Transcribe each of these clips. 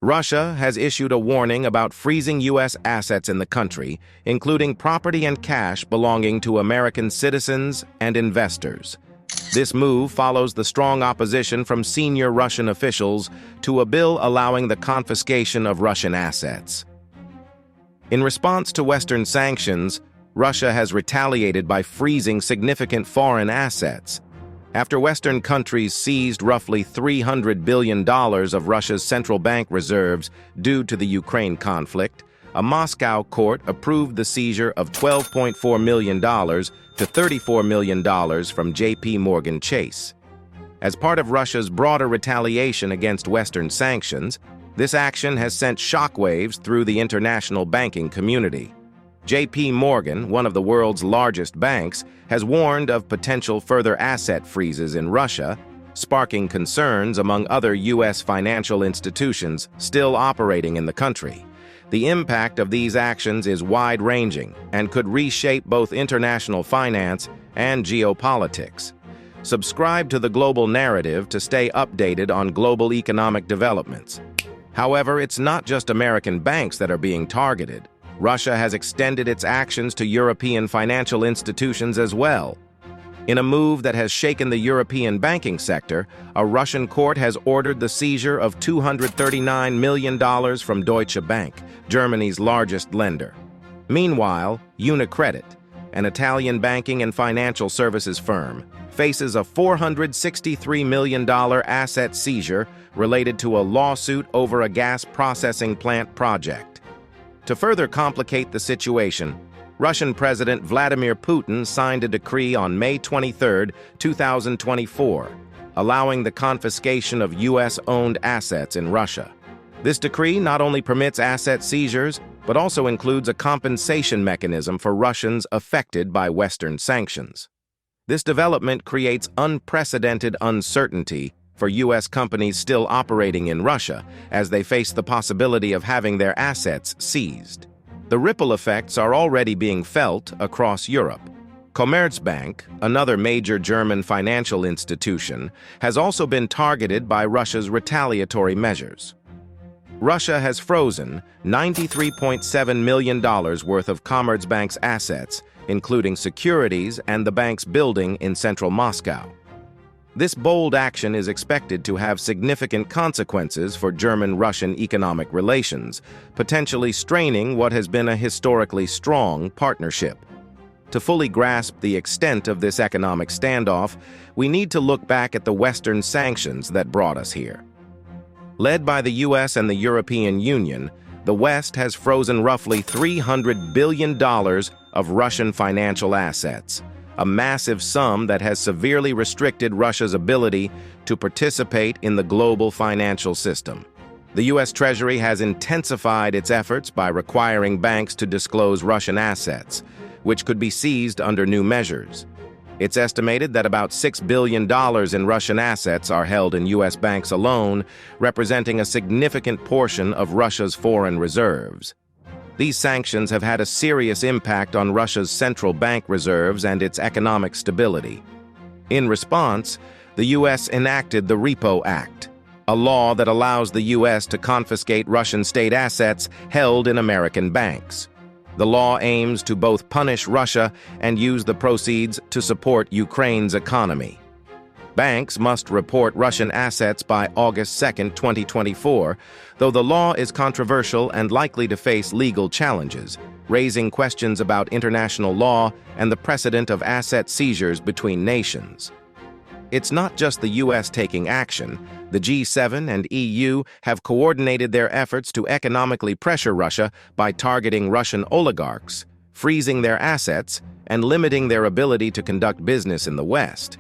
Russia has issued a warning about freezing U.S. assets in the country, including property and cash belonging to American citizens and investors. This move follows the strong opposition from senior Russian officials to a bill allowing the confiscation of Russian assets. In response to Western sanctions, Russia has retaliated by freezing significant foreign assets. After Western countries seized roughly $300 billion of Russia's central bank reserves due to the Ukraine conflict, a Moscow court approved the seizure of $12.4 million to $34 million from JP Morgan Chase. As part of Russia's broader retaliation against Western sanctions, this action has sent shockwaves through the international banking community. JP Morgan, one of the world's largest banks, has warned of potential further asset freezes in Russia, sparking concerns among other U.S. financial institutions still operating in the country. The impact of these actions is wide-ranging and could reshape both international finance and geopolitics. Subscribe to the Global Narrative to stay updated on global economic developments. However, it's not just American banks that are being targeted. Russia has extended its actions to European financial institutions as well. In a move that has shaken the European banking sector, a Russian court has ordered the seizure of $239 million from Deutsche Bank, Germany's largest lender. Meanwhile, UniCredit, an Italian banking and financial services firm, faces a $463 million asset seizure related to a lawsuit over a gas processing plant project. To further complicate the situation, Russian President Vladimir Putin signed a decree on May 23, 2024, allowing the confiscation of U.S.-owned assets in Russia. This decree not only permits asset seizures, but also includes a compensation mechanism for Russians affected by Western sanctions. This development creates unprecedented uncertainty for U.S. companies still operating in Russia as they face the possibility of having their assets seized. The ripple effects are already being felt across Europe. Commerzbank, another major German financial institution, has also been targeted by Russia's retaliatory measures. Russia has frozen $93.7 million worth of Commerzbank's assets, including securities and the bank's building in central Moscow. This bold action is expected to have significant consequences for German-Russian economic relations, potentially straining what has been a historically strong partnership. To fully grasp the extent of this economic standoff, we need to look back at the Western sanctions that brought us here. Led by the U.S. and the European Union, the West has frozen roughly $300 billion of Russian financial assets, a massive sum that has severely restricted Russia's ability to participate in the global financial system. The U.S. Treasury has intensified its efforts by requiring banks to disclose Russian assets, which could be seized under new measures. It's estimated that about $6 billion in Russian assets are held in U.S. banks alone, representing a significant portion of Russia's foreign reserves. These sanctions have had a serious impact on Russia's central bank reserves and its economic stability. In response, the U.S. enacted the Repo Act, a law that allows the U.S. to confiscate Russian state assets held in American banks. The law aims to both punish Russia and use the proceeds to support Ukraine's economy. Banks must report Russian assets by August 2, 2024, though the law is controversial and likely to face legal challenges, raising questions about international law and the precedent of asset seizures between nations. It's not just the U.S. taking action. The G7 and EU have coordinated their efforts to economically pressure Russia by targeting Russian oligarchs, freezing their assets, and limiting their ability to conduct business in the West.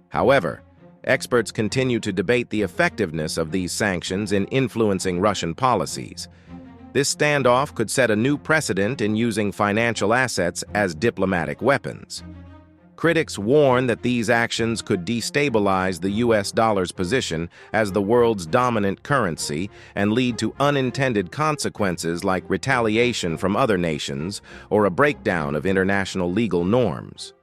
However, experts continue to debate the effectiveness of these sanctions in influencing Russian policies. This standoff could set a new precedent in using financial assets as diplomatic weapons. Critics warn that these actions could destabilize the U.S. dollar's position as the world's dominant currency and lead to unintended consequences like retaliation from other nations or a breakdown of international legal norms.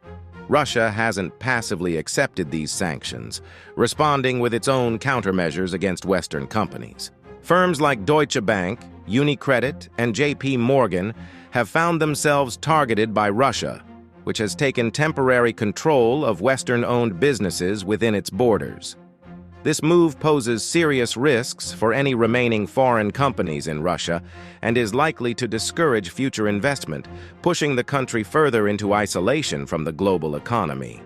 Russia hasn't passively accepted these sanctions, responding with its own countermeasures against Western companies. Firms like Deutsche Bank, UniCredit, and JP Morgan have found themselves targeted by Russia, which has taken temporary control of Western-owned businesses within its borders. This move poses serious risks for any remaining foreign companies in Russia and is likely to discourage future investment, pushing the country further into isolation from the global economy.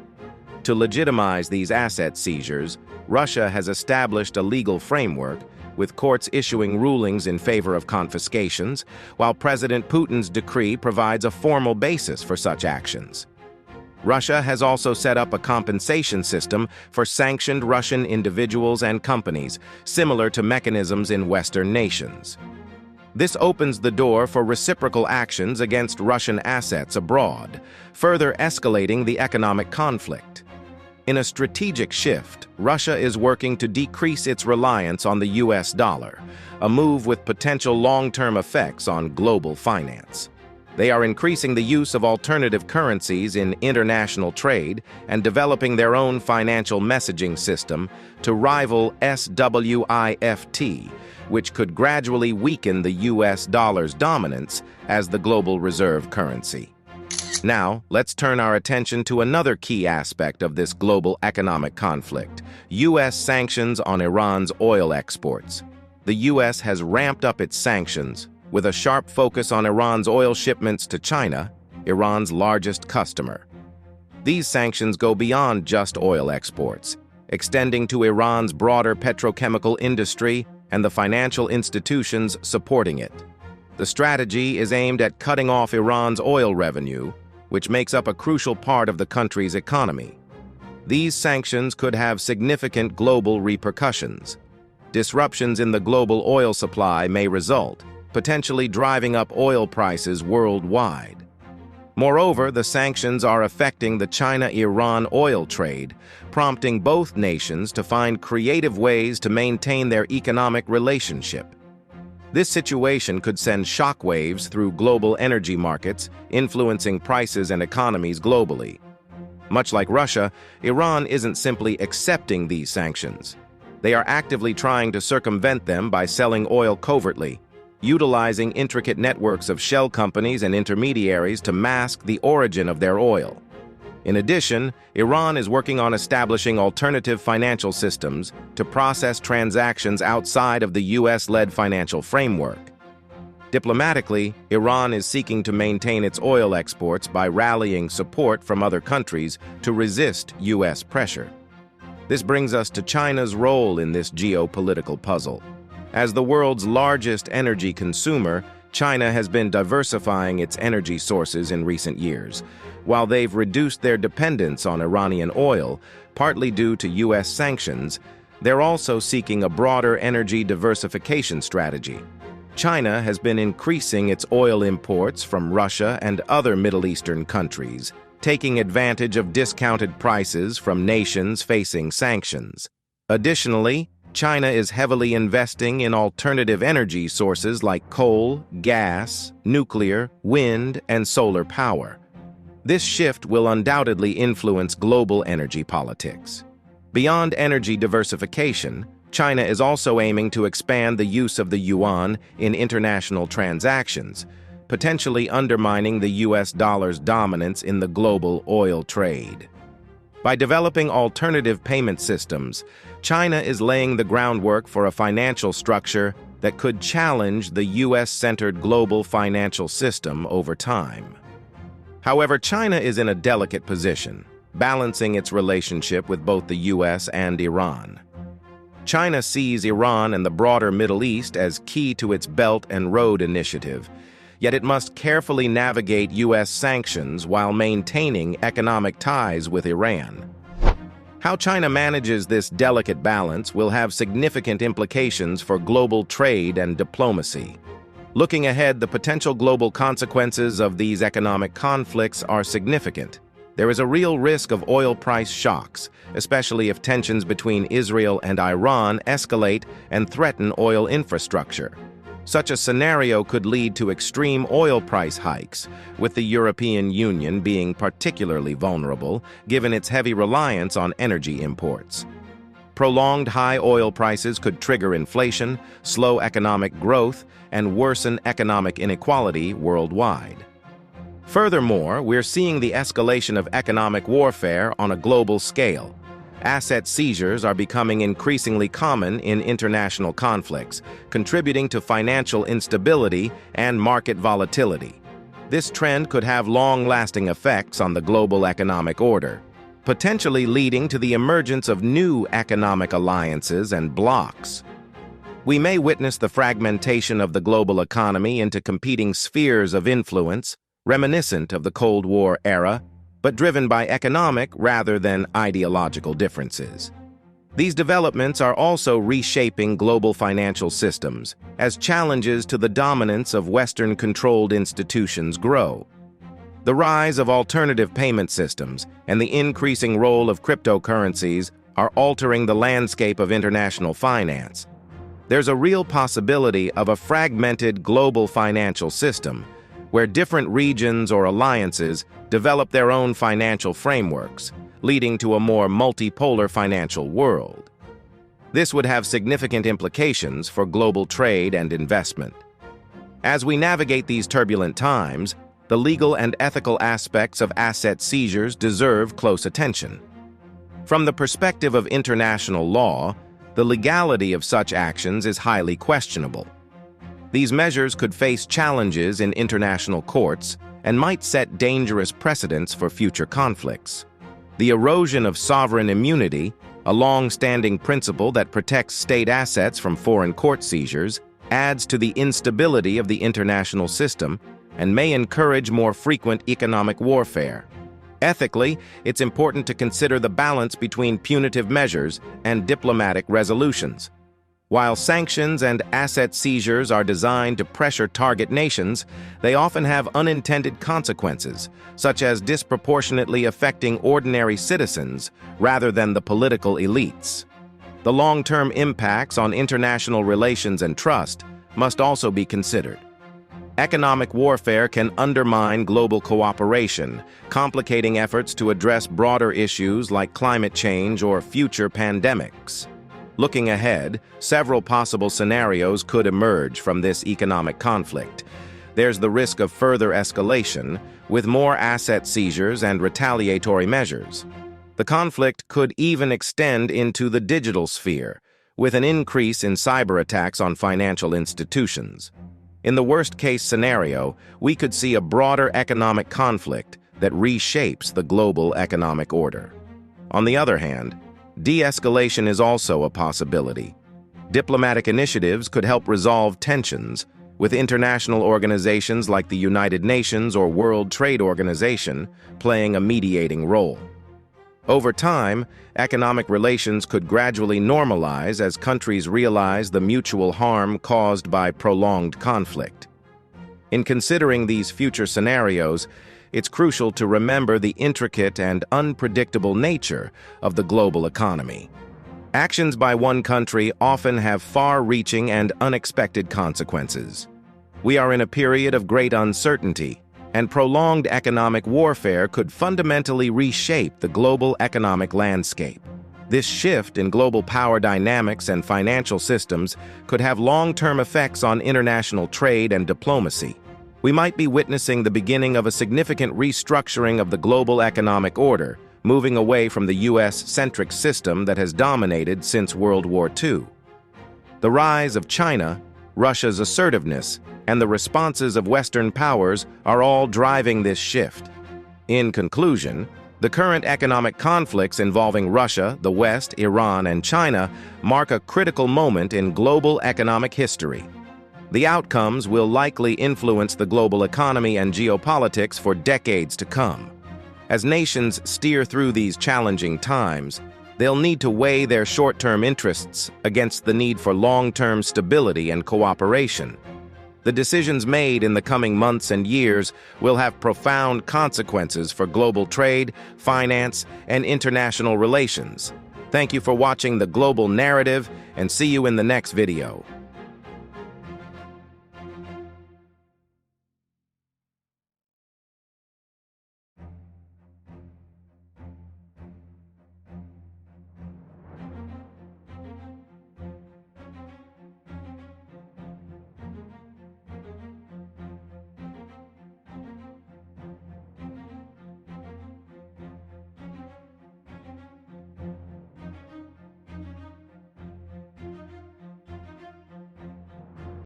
To legitimize these asset seizures, Russia has established a legal framework, with courts issuing rulings in favor of confiscations, while President Putin's decree provides a formal basis for such actions. Russia has also set up a compensation system for sanctioned Russian individuals and companies, similar to mechanisms in Western nations. This opens the door for reciprocal actions against Russian assets abroad, further escalating the economic conflict. In a strategic shift, Russia is working to decrease its reliance on the US dollar, a move with potential long-term effects on global finance. They are increasing the use of alternative currencies in international trade and developing their own financial messaging system to rival SWIFT, which could gradually weaken the US dollar's dominance as the global reserve currency. Now, let's turn our attention to another key aspect of this global economic conflict: U.S. sanctions on Iran's oil exports. The U.S. has ramped up its sanctions, with a sharp focus on Iran's oil shipments to China, Iran's largest customer. These sanctions go beyond just oil exports, extending to Iran's broader petrochemical industry and the financial institutions supporting it. The strategy is aimed at cutting off Iran's oil revenue, which makes up a crucial part of the country's economy. These sanctions could have significant global repercussions. Disruptions in the global oil supply may result, potentially driving up oil prices worldwide. Moreover, the sanctions are affecting the China-Iran oil trade, prompting both nations to find creative ways to maintain their economic relationship. This situation could send shockwaves through global energy markets, influencing prices and economies globally. Much like Russia, Iran isn't simply accepting these sanctions. They are actively trying to circumvent them by selling oil covertly, utilizing intricate networks of shell companies and intermediaries to mask the origin of their oil. In addition, Iran is working on establishing alternative financial systems to process transactions outside of the US-led financial framework. Diplomatically, Iran is seeking to maintain its oil exports by rallying support from other countries to resist US pressure. This brings us to China's role in this geopolitical puzzle. As the world's largest energy consumer, China has been diversifying its energy sources in recent years. While they've reduced their dependence on Iranian oil, partly due to US sanctions, they're also seeking a broader energy diversification strategy. China has been increasing its oil imports from Russia and other Middle Eastern countries, taking advantage of discounted prices from nations facing sanctions. Additionally, China is heavily investing in alternative energy sources like coal, gas, nuclear, wind, and solar power. This shift will undoubtedly influence global energy politics. Beyond energy diversification, China is also aiming to expand the use of the yuan in international transactions, potentially undermining the US dollar's dominance in the global oil trade. By developing alternative payment systems, China is laying the groundwork for a financial structure that could challenge the US-centered global financial system over time. However, China is in a delicate position, balancing its relationship with both the US and Iran. China sees Iran and the broader Middle East as key to its Belt and Road Initiative, yet it must carefully navigate US sanctions while maintaining economic ties with Iran. How China manages this delicate balance will have significant implications for global trade and diplomacy. Looking ahead, the potential global consequences of these economic conflicts are significant. There is a real risk of oil price shocks, especially if tensions between Israel and Iran escalate and threaten oil infrastructure. Such a scenario could lead to extreme oil price hikes, with the European Union being particularly vulnerable given its heavy reliance on energy imports. Prolonged high oil prices could trigger inflation, slow economic growth, and worsen economic inequality worldwide. Furthermore, we're seeing the escalation of economic warfare on a global scale. Asset seizures are becoming increasingly common in international conflicts, contributing to financial instability and market volatility. This trend could have long-lasting effects on the global economic order, potentially leading to the emergence of new economic alliances and blocs. We may witness the fragmentation of the global economy into competing spheres of influence, reminiscent of the Cold War era, but driven by economic rather than ideological differences. These developments are also reshaping global financial systems as challenges to the dominance of Western-controlled institutions grow. The rise of alternative payment systems and the increasing role of cryptocurrencies are altering the landscape of international finance. There's a real possibility of a fragmented global financial system where different regions or alliances develop their own financial frameworks, leading to a more multipolar financial world. This would have significant implications for global trade and investment. As we navigate these turbulent times, the legal and ethical aspects of asset seizures deserve close attention. From the perspective of international law, the legality of such actions is highly questionable. These measures could face challenges in international courts and might set dangerous precedents for future conflicts. The erosion of sovereign immunity, a long-standing principle that protects state assets from foreign court seizures, adds to the instability of the international system and may encourage more frequent economic warfare. Ethically, it's important to consider the balance between punitive measures and diplomatic resolutions. While sanctions and asset seizures are designed to pressure target nations, they often have unintended consequences, such as disproportionately affecting ordinary citizens rather than the political elites. The long-term impacts on international relations and trust must also be considered. Economic warfare can undermine global cooperation, complicating efforts to address broader issues like climate change or future pandemics. Looking ahead, several possible scenarios could emerge from this economic conflict. There's the risk of further escalation, with more asset seizures and retaliatory measures. The conflict could even extend into the digital sphere, with an increase in cyber attacks on financial institutions. In the worst-case scenario, we could see a broader economic conflict that reshapes the global economic order. On the other hand, de-escalation is also a possibility. Diplomatic initiatives could help resolve tensions, with international organizations like the United Nations or World Trade Organization playing a mediating role. Over time, economic relations could gradually normalize as countries realize the mutual harm caused by prolonged conflict. In considering these future scenarios, it's crucial to remember the intricate and unpredictable nature of the global economy. Actions by one country often have far-reaching and unexpected consequences. We are in a period of great uncertainty, and prolonged economic warfare could fundamentally reshape the global economic landscape. This shift in global power dynamics and financial systems could have long-term effects on international trade and diplomacy. We might be witnessing the beginning of a significant restructuring of the global economic order, moving away from the US-centric system that has dominated since World War II. The rise of China, Russia's assertiveness, and the responses of Western powers are all driving this shift. In conclusion, the current economic conflicts involving Russia, the West, Iran, and China mark a critical moment in global economic history. The outcomes will likely influence the global economy and geopolitics for decades to come. As nations steer through these challenging times, they'll need to weigh their short-term interests against the need for long-term stability and cooperation. The decisions made in the coming months and years will have profound consequences for global trade, finance, and international relations. Thank you for watching The Global Narrative, and see you in the next video.